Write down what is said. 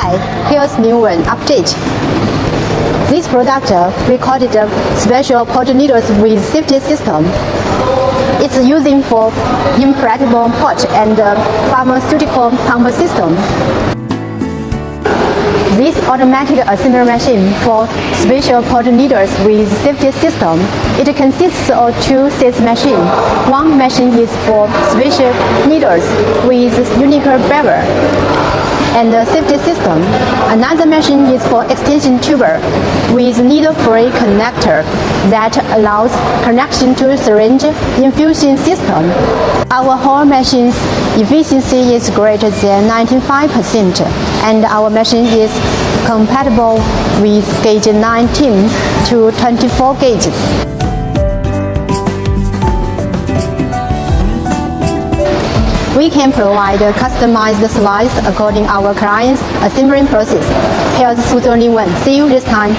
by Suzhou Lingwen update. This product recorded special pod needles with safety system. It's using for implantable pouch and pharmaceutical pump system. This automatic assembly machine for special pod needles with safety system. It consists of two sets machine. One machine is for special needles with unique bevel and safety system. Another machine is for extension tuber with needle-free connector that allows connection to syringe infusion system. Our whole machine's efficiency is greater than 95%, and our machine is compatible with gauge 19 to 24 gauges. We can provide customized slice according our client's assembly process. Here's Suzhou Lingwen. See you this time.